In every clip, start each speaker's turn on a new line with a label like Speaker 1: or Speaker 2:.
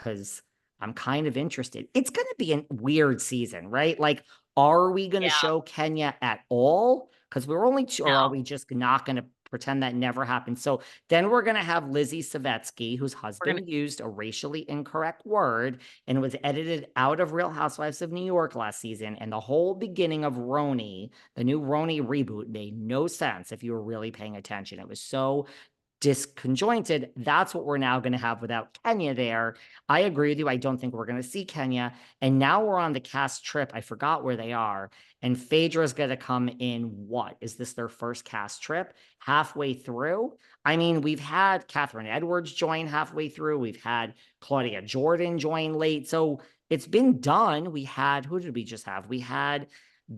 Speaker 1: because I'm kind of interested. It's going to be a weird season, right? Like, are we going to
Speaker 2: Yeah.
Speaker 1: show Kenya at all? Because we're only two, or are
Speaker 2: No.
Speaker 1: we just not going to pretend that never happened? So then we're going to have Lizzie Savetsky, whose
Speaker 2: We're gonna
Speaker 1: husband used a racially incorrect word and was edited out of Real Housewives of New York last season. And the whole beginning of RHONY, the new RHONY reboot, made no sense if you were really paying attention. It was so disconjointed. That's what we're now going to have without Kenya there. I agree with you. I don't think we're going to see Kenya. And now we're on the cast trip. I forgot where they are. And Phaedra's going to come in what? Is this their first cast trip? Halfway through? I mean, we've had Catherine Edwards join halfway through. We've had Claudia Jordan join late. So it's been done. We had, who did we just have? We had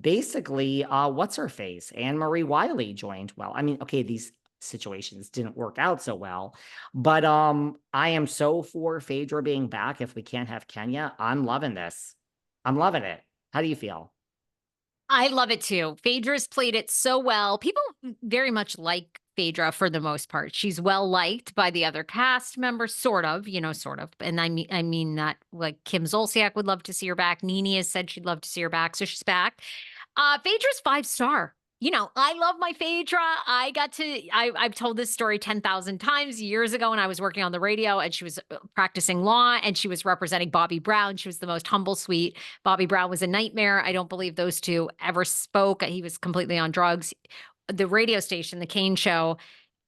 Speaker 1: basically, what's her face? Anne Marie Wiley joined. Well, I mean, okay, these situations didn't work out so well. But I am so for Phaedra being back. If we can't have Kenya, I'm loving this. I'm loving it. How do you feel?
Speaker 2: I love it too. Phaedra's played it so well. People very much like Phaedra for the most part. She's well liked by the other cast members, sort of, sort of. And I mean that like Kim Zolciak would love to see her back. Nene has said she'd love to see her back, so she's back. Phaedra's 5-star. I love my Phaedra. I've told this story 10,000 times years ago when I was working on the radio and she was practicing law and she was representing Bobby Brown. She was the most humble, sweet. Bobby Brown was a nightmare. I don't believe those two ever spoke. He was completely on drugs. The radio station, the Kane show,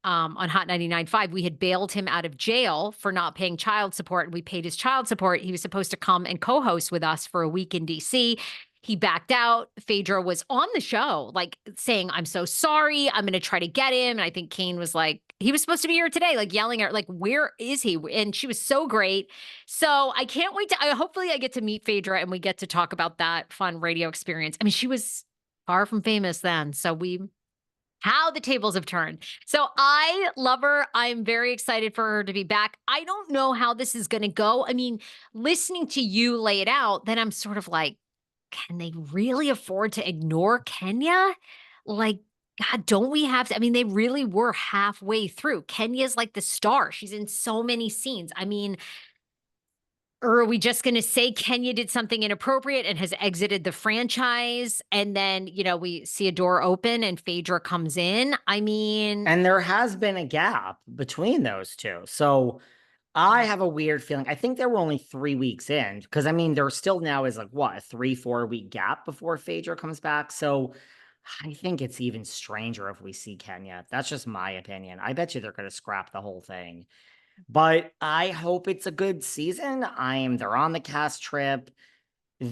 Speaker 2: on Hot 99.5, we had bailed him out of jail for not paying child support, and we paid his child support. He was supposed to come and co-host with us for a week in DC. He backed out. Phaedra was on the show, like saying, I'm so sorry. I'm going to try to get him. And I think Kane was like, he was supposed to be here today, like yelling at her, like, where is he? And she was so great. So I can't wait hopefully I get to meet Phaedra and we get to talk about that fun radio experience. I mean, she was far from famous then. So how the tables have turned. So I love her. I'm very excited for her to be back. I don't know how this is going to go. I mean, listening to you lay it out, then I'm sort of like, can they really afford to ignore Kenya? Like, God, don't we have to? I mean, they really were halfway through. Kenya's like the star. She's in so many scenes. I mean, or are we just going to say Kenya did something inappropriate and has exited the franchise? And then, we see a door open and Phaedra comes in. I mean,
Speaker 1: And there has been a gap between those two. So I have a weird feeling. I think they were only 3 weeks in because I mean, there still now is like what, a 3, 4 week gap before Phaedra comes back. So I think it's even stranger if we see Kenya. That's just my opinion. I bet you they're going to scrap the whole thing. But I hope it's a good season. They're on the cast trip. But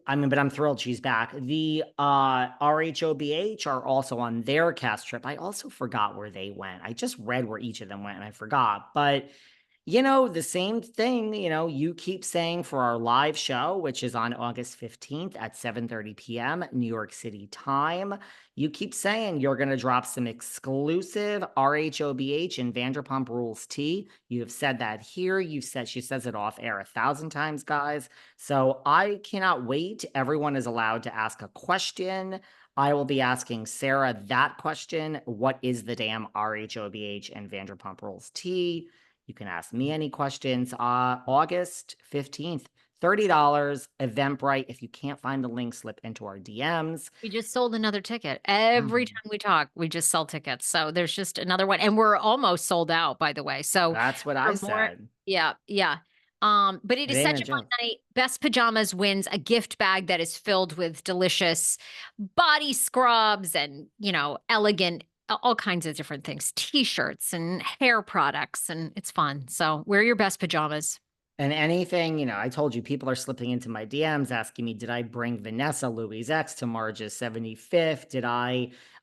Speaker 1: I'm thrilled she's back. The RHOBH are also on their cast trip. I also forgot where they went. I just read where each of them went and I forgot. But the same thing, you keep saying for our live show, which is on August 15th at 7:30 p.m. New York City time. You keep saying you're going to drop some exclusive RHOBH and Vanderpump Rules tea. You have said that here. She says it off air 1,000 times, guys. So I cannot wait. Everyone is allowed to ask a question. I will be asking Sarah that question. What is the damn RHOBH and Vanderpump Rules tea? You can ask me any questions. August 15th, $30, Eventbrite. If you can't find the link, slip into our DMs.
Speaker 2: we just sold another ticket. Every time we talk, we just sell tickets. So there's just another one. And we're almost sold out, by the way. So
Speaker 1: That's what
Speaker 2: for
Speaker 1: I
Speaker 2: more,
Speaker 1: said.
Speaker 2: yeah, yeah. But it
Speaker 1: It
Speaker 2: is
Speaker 1: ain't
Speaker 2: such
Speaker 1: a
Speaker 2: a fun
Speaker 1: joke.
Speaker 2: night. Best Pajamas wins a gift bag that is filled with delicious body scrubs and, elegant, all kinds of different things, t-shirts and hair products, and it's fun. So wear your best pajamas.
Speaker 1: And anything, I told you people are slipping into my DMs asking me, did I bring Vanessa Louis' ex to Marge's 75th?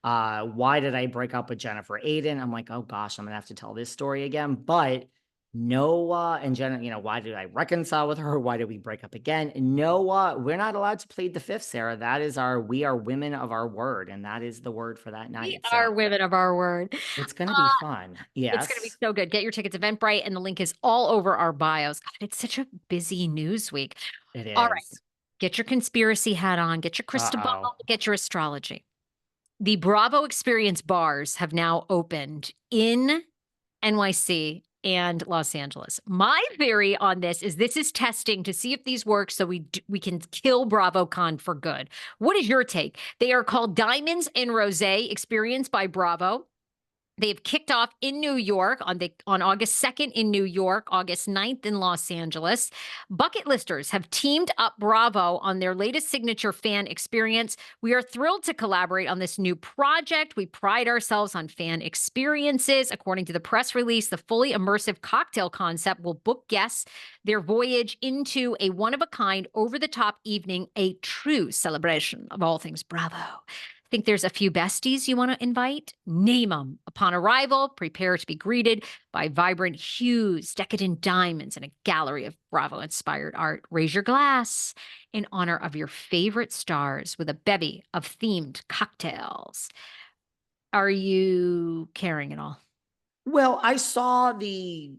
Speaker 1: Why did I break up with Jennifer Aiden? I'm like, oh gosh, I'm gonna have to tell this story again. But Noah and Jenna, why did I reconcile with her? Why did we break up again? Noah, we're not allowed to plead the fifth, Sarah. We are women of our word, and that is the word for that
Speaker 2: We
Speaker 1: night. So
Speaker 2: are women of our word.
Speaker 1: it's gonna be fun.
Speaker 2: It's going to be
Speaker 1: Yes,
Speaker 2: so good. Get your tickets Eventbrite, and the link is all over our bios. God, it's such a busy news week.
Speaker 1: it
Speaker 2: All right.
Speaker 1: is.
Speaker 2: Get your conspiracy hat on, get your crystal
Speaker 1: Uh-oh.
Speaker 2: ball, get your astrology. The Bravo Experience bars have now opened in NYC and Los Angeles. My theory on this is testing to see if these work so we can kill BravoCon for good. What is your take? They are called Diamonds and Rosé, experienced by Bravo. They've kicked off in New York on August 2nd in New York, August 9th in Los Angeles. Bucket listers have teamed up Bravo on their latest signature fan experience. We are thrilled to collaborate on this new project. We pride ourselves on fan experiences. According to the press release, the fully immersive cocktail concept will book guests their voyage into a one-of-a-kind, over-the-top evening, a true celebration of all things Bravo. Think there's a few besties you want to invite? Name them. Upon arrival, prepare to be greeted by vibrant hues, decadent diamonds, and a gallery of Bravo-inspired art. Raise your glass in honor of your favorite stars with a bevy of themed cocktails. Are you caring at all?
Speaker 1: Well, I saw them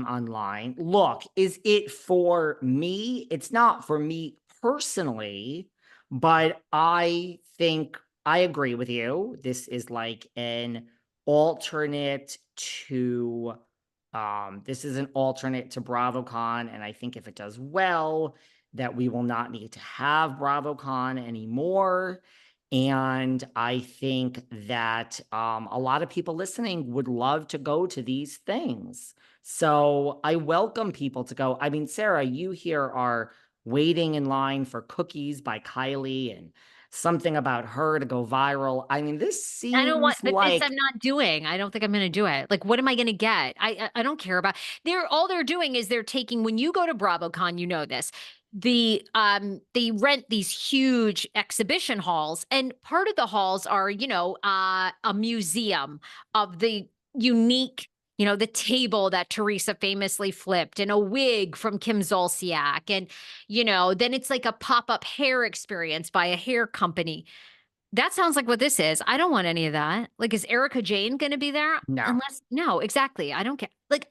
Speaker 1: online. Look, is it for me? It's not for me personally, but I think I agree with you. This is like an alternate to BravoCon, and I think if it does well, that we will not need to have BravoCon anymore. And I think that a lot of people listening would love to go to these things. So I welcome people to go. I mean, Sarah, you here are waiting in line for Cookies by Kylie and something about her to go viral. I mean, this
Speaker 2: I don't want,
Speaker 1: seems
Speaker 2: but this
Speaker 1: like
Speaker 2: I'm not doing. I don't think I'm going to do it. Like, what am I going to get? I don't care about. All they're doing is they're taking, when you go to BravoCon, you know this. They rent these huge exhibition halls, and part of the halls are, a museum of the unique, the table that Teresa famously flipped, and a wig from Kim Zolciak, and then it's like a pop-up hair experience by a hair company. That sounds like what this is. I don't want any of that. Like, is Erika Jane gonna be there?
Speaker 1: no.
Speaker 2: No, exactly. I don't care. Like,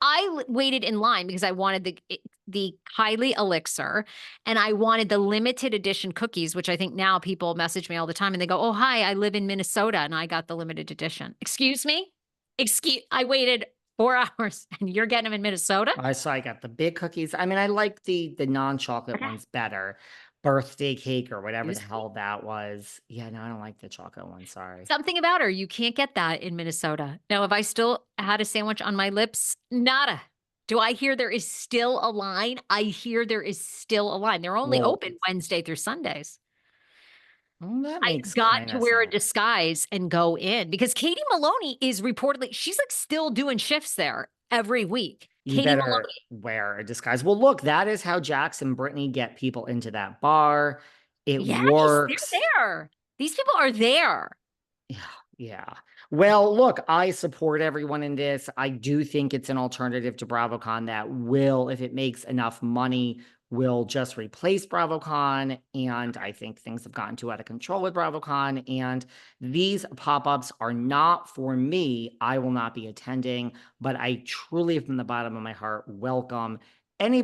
Speaker 2: waited in line because I wanted the Kylie elixir, and I wanted the limited edition cookies, which I think now people message me all the time and they go, "Oh, hi, I live in Minnesota and I got the limited edition." Excuse me? I waited 4 hours and you're getting them in Minnesota?
Speaker 1: I got the big cookies. I mean, I like the non-chocolate
Speaker 2: Okay.
Speaker 1: ones better. Birthday cake or whatever the
Speaker 2: Excuse me?
Speaker 1: hell that was. Yeah, no, I don't like the chocolate one. Sorry.
Speaker 2: Something about her, you can't get that in Minnesota. Now, if I still had a sandwich on my lips, nada. Do I hear there is still a line? I hear there is still a line. They're only
Speaker 1: Well,
Speaker 2: open Wednesday through Sundays.
Speaker 1: that
Speaker 2: I
Speaker 1: makes
Speaker 2: got
Speaker 1: kind
Speaker 2: to
Speaker 1: of
Speaker 2: wear a
Speaker 1: sense.
Speaker 2: disguise and go in because Katie Maloney is reportedly, she's like still doing shifts there every week.
Speaker 1: You
Speaker 2: Katie
Speaker 1: better
Speaker 2: Maloney.
Speaker 1: wear a disguise. Well, look, that is how Jax and Brittany get people into that bar. It
Speaker 2: Yeah, they're
Speaker 1: works.
Speaker 2: there. These people are there.
Speaker 1: Yeah, yeah. Well, look, I support everyone in this. I do think it's an alternative to BravoCon that will, if it makes enough money, will just replace BravoCon. And I think things have gotten too out of control with BravoCon. And these pop-ups are not for me. I will not be attending, but I truly, from the bottom of my heart, welcome any